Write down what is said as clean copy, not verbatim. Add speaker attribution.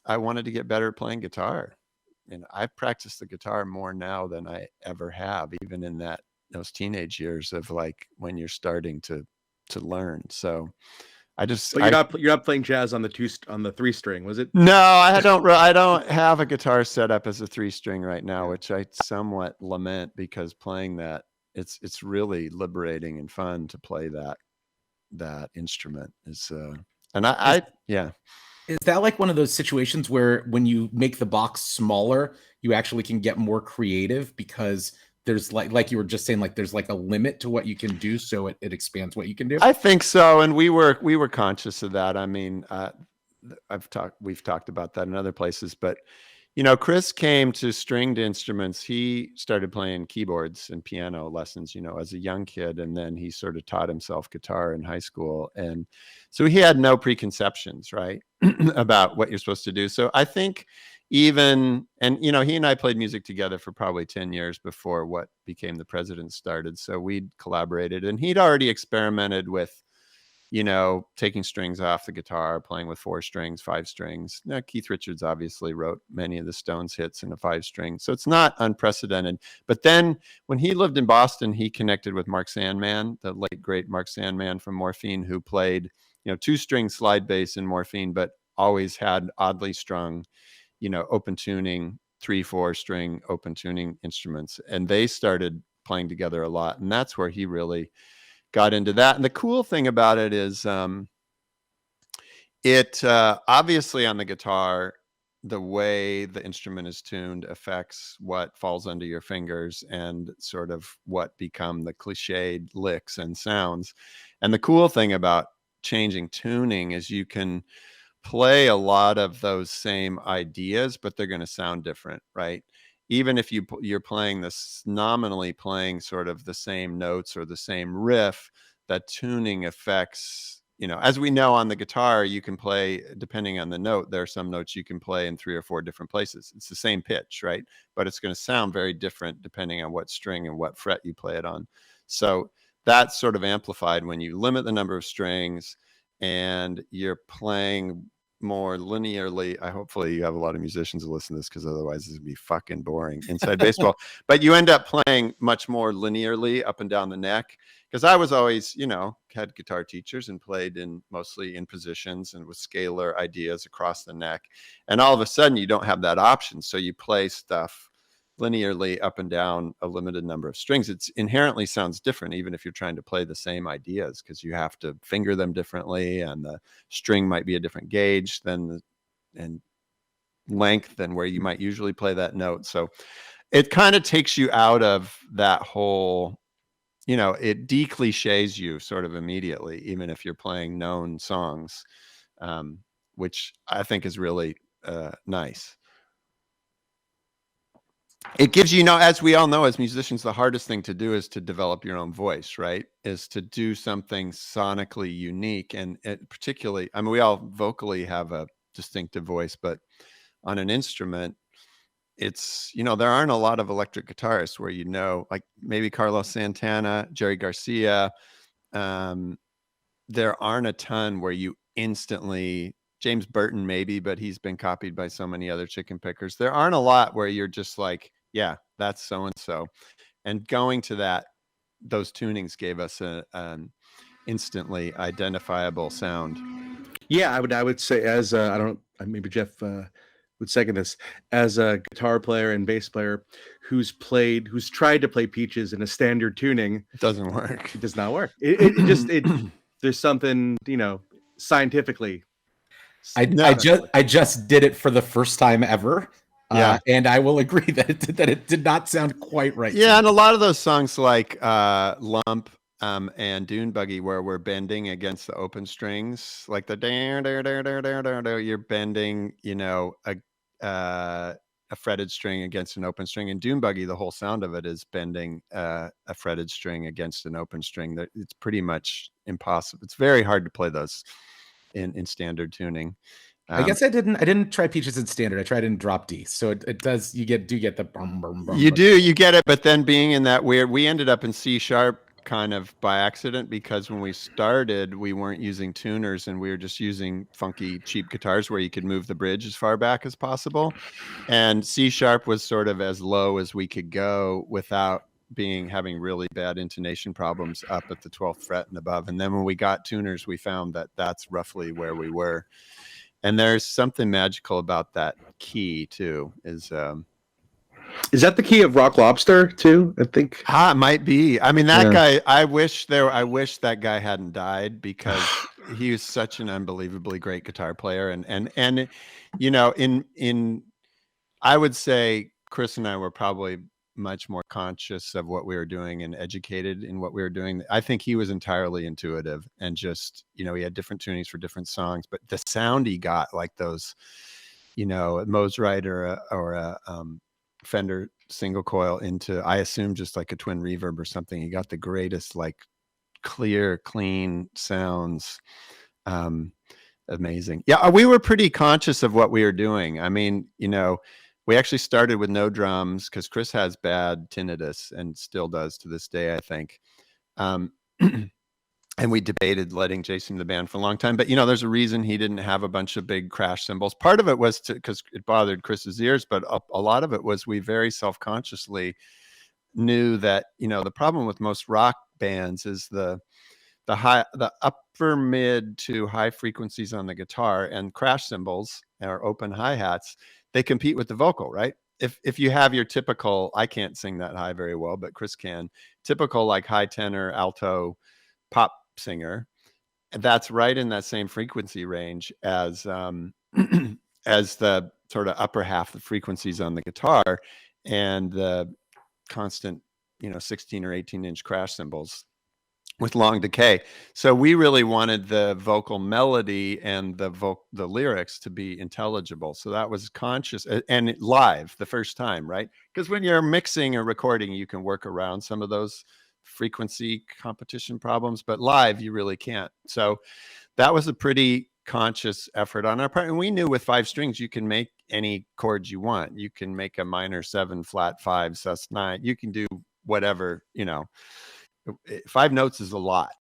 Speaker 1: I wanted to get better at playing guitar. And I practice the guitar more now than I ever have, even in those teenage years of like when you're starting to learn. So
Speaker 2: But you're not playing jazz on the 3-string, was it?
Speaker 1: No, I don't have a guitar set up as a 3-string right now, which I somewhat lament, because playing that, it's really liberating and fun to play that instrument. Is yeah.
Speaker 3: Is that like one of those situations where when you make the box smaller, you actually can get more creative because there's like you were just saying, like there's like a limit to what you can do, so it expands what you can do?
Speaker 1: I think so, and we were conscious of that. I mean, we've talked about that in other places, but Chris came to stringed instruments. He started playing keyboards and piano lessons, as a young kid. And then he sort of taught himself guitar in high school. And so he had no preconceptions, right, about what you're supposed to do. So I think he and I played music together for probably 10 years before what became the Presidents started. So we'd collaborated, and he'd already experimented with, taking strings off the guitar, playing with 4 strings, 5 strings. Now, Keith Richards obviously wrote many of the Stones hits in a 5-string, so it's not unprecedented. But then when he lived in Boston, he connected with Mark Sandman, the late great Mark Sandman from Morphine, who played, 2-string slide bass in Morphine, but always had oddly strung, open tuning, 3-4 string open tuning instruments. And they started playing together a lot. And that's where he really got into that. And the cool thing about it is it obviously on the guitar, the way the instrument is tuned affects what falls under your fingers and sort of what become the cliched licks and sounds. And the cool thing about changing tuning is you can play a lot of those same ideas, but they're going to sound different, right? Even if you're playing this, nominally playing sort of the same notes or the same riff, that tuning affects, as we know on the guitar, you can play, depending on the note, there are some notes you can play in 3 or 4 different places. It's the same pitch, right? But it's going to sound very different depending on what string and what fret you play it on. So that's sort of amplified when you limit the number of strings and you're playing more linearly. Hopefully you have a lot of musicians who listen to this, because otherwise this would be fucking boring inside baseball. But you end up playing much more linearly up and down the neck, because I was always, had guitar teachers and played mostly in positions and with scalar ideas across the neck. And all of a sudden you don't have that option. So you play stuff linearly up and down a limited number of strings. It inherently sounds different, even if you're trying to play the same ideas, because you have to finger them differently, and the string might be a different gauge and length than where you might usually play that note. So it kind of takes you out of that whole, it de-cliches you sort of immediately, even if you're playing known songs, which I think is really nice. It gives you, as we all know, as musicians, the hardest thing to do is to develop your own voice, right? Is to do something sonically unique. And particularly, I mean, we all vocally have a distinctive voice, but on an instrument, it's, there aren't a lot of electric guitarists where, like maybe Carlos Santana, Jerry Garcia. There aren't a ton where you instantly, James Burton maybe, but he's been copied by so many other chicken pickers. There aren't a lot where you're just like, yeah, that's so-and-so. And going to those tunings gave us an instantly identifiable sound.
Speaker 2: Yeah, I would say, as maybe Jeff would second this, as a guitar player and bass player who's tried to play Peaches in a standard tuning.
Speaker 1: It doesn't work.
Speaker 2: It does not work. There's something, scientifically.
Speaker 3: I just did it for the first time ever. Yeah. And I will agree that it did not sound quite right.
Speaker 1: Yeah, and a lot of those songs like Lump and Dune Buggy, where we're bending against the open strings, like the you're bending, a fretted string against an open string. In Dune Buggy, the whole sound of it is bending a fretted string against an open string. It's pretty much impossible. It's very hard to play those in standard tuning.
Speaker 3: I guess I didn't try Peaches in standard. I tried in drop D. So it does, you do get the bum, bum, bum.
Speaker 1: You get it, but then being in that weird, we ended up in C sharp kind of by accident, because when we started, we weren't using tuners and we were just using funky, cheap guitars where you could move the bridge as far back as possible. And C sharp was sort of as low as we could go without having really bad intonation problems up at the 12th fret and above. And then when we got tuners, we found that that's roughly where we were. And there's something magical about that key too. Is
Speaker 2: that the key of Rock Lobster too? I think.
Speaker 1: It might be. I mean, that guy. I wish that guy hadn't died, because he was such an unbelievably great guitar player. And you know, I would say Chris and I were probably much more conscious of what we were doing and educated in what we were doing. I think he was entirely intuitive and just, you know, he had different tunings for different songs, but the sound he got, like those, you know, Mosrite or a Fender single coil into, I assume, just like a twin reverb or something. He got the greatest, like, clear, clean sounds. Amazing. Yeah, we were pretty conscious of what we were doing. I mean, you know, we actually started with no drums because Chris has bad tinnitus and still does to this day, I think. And we debated letting Jason in the band for a long time, but, you know, there's a reason he didn't have a bunch of big crash cymbals. Part of it was because it bothered Chris's ears, but a lot of it was we very self-consciously knew that, you know, the problem with most rock bands is the upper mid to high frequencies on the guitar and crash cymbals or open hi-hats, they compete with the vocal, right? If you have your typical, I can't sing that high very well, but Chris can, typical like high tenor, alto, pop singer, that's right in that same frequency range as as the sort of upper half of frequencies on the guitar, and the constant, you know, 16 or 18-inch crash cymbals with long decay. So we really wanted the vocal melody and the lyrics to be intelligible. So that was conscious, and live the first time, right? Because when you're mixing or recording, you can work around some of those frequency competition problems, but live you really can't. So that was a pretty conscious effort on our part. And we knew with 5 strings, you can make any chords you want. You can make a minor 7 flat 5 sus 9. You can do whatever, you know. 5 notes is a lot.